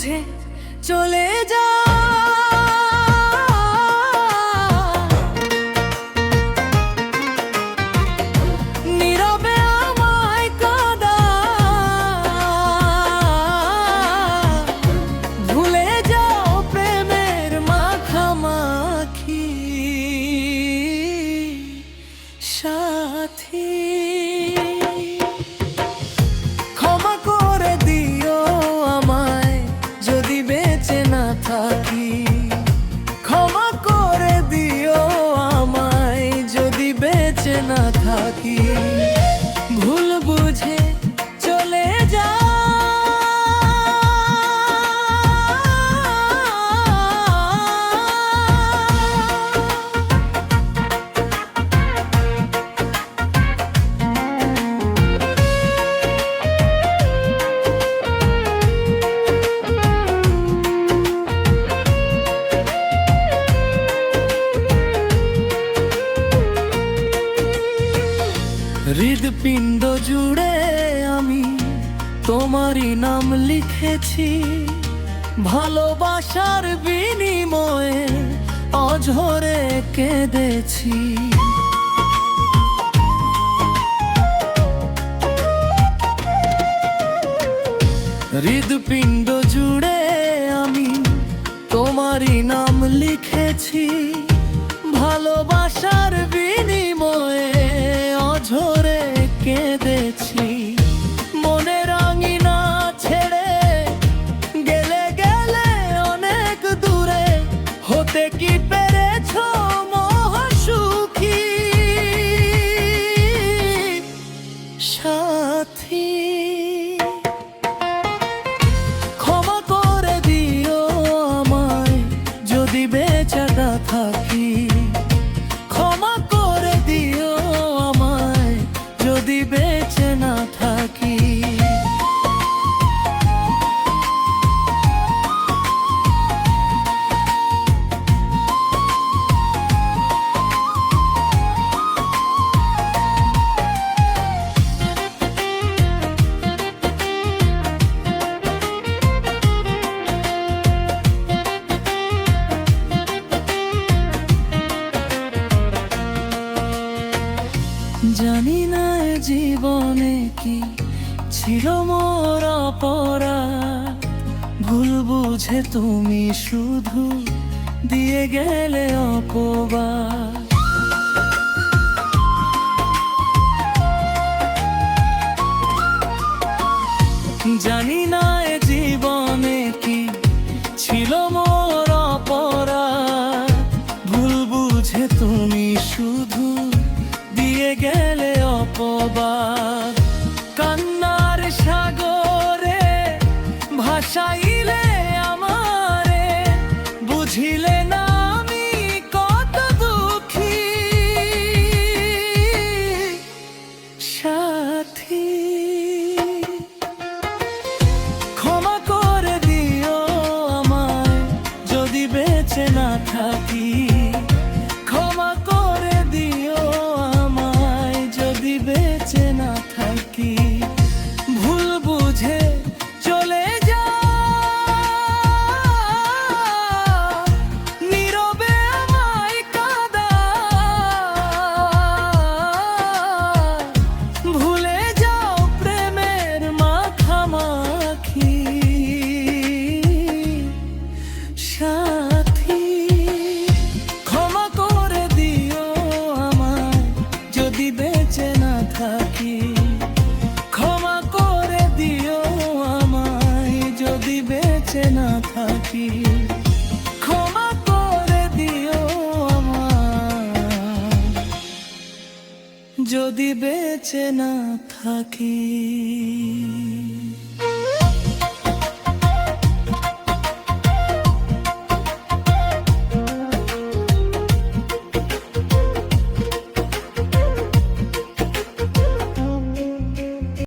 বুঝে চলে যা। নীরবে আমায় কাঁদা, ভুলে যাও প্রেমের মাখামাখি সাথী। ক্ষমা করে দিও আমায় যদি বেঁচে না থাকি, ক্ষমা করে দিও আমায় যদি বেঁচে না থাকি। ভুল বুঝে চলে যা। হৃদপিণ্ড জুড়ে আমি তোমারই নাম লিখেছি, ভালোবাসার বিনিময়ে অঝরে কেঁদেছি। হৃদপিণ্ড জুড়ে আমি তোমারই নাম লিখেছি, ভালোবাসার বিনিময়ে অঝরে কেঁদেছি। মনে রাঙিনা ছেড়ে গেলে গেলে অনেক দূরে, হতে কি পেরেছ মহাসুখী সাথী। ক্ষমা করে দিও আমায় যদি বেঁচে না থাকি, ক্ষমা করে দিও আমায় যদি বেঁচে না থাকি। জানি না এ জীবনে কি ছিল মোর অপরাধ, ভুল বুঝে তুমি শুধু দিয়ে গেলে অপবাদ। জানি না এ জীবনে কি ছিল মোর অপরাধ, ভুল বুঝে তুমি শুধু দিয়ে গেলে অপবাদ। কান্নার সাগরে ভাসাইলে আমারে, বুঝিলে না আমি কত দুঃখী সাথী। ক্ষমা করে দিও আমায় যদি বেঁচে না থাকি, ক্ষমা করে দিও আমায় যদি বেঁচে না থাকি। ভুল বুঝে চলে যা। নীরবে আমায় কাঁদা, ভুলে যাও প্রেমের মাখামাখি সাথী। ক্ষমা করে দিও আমায় যদি বেঁচে না থাকি, ক্ষমা করে দিও আমায় যদি বেঁচে না থাকি। ক্ষমা করে দিও আমায় যদি বেঁচে না থাকি।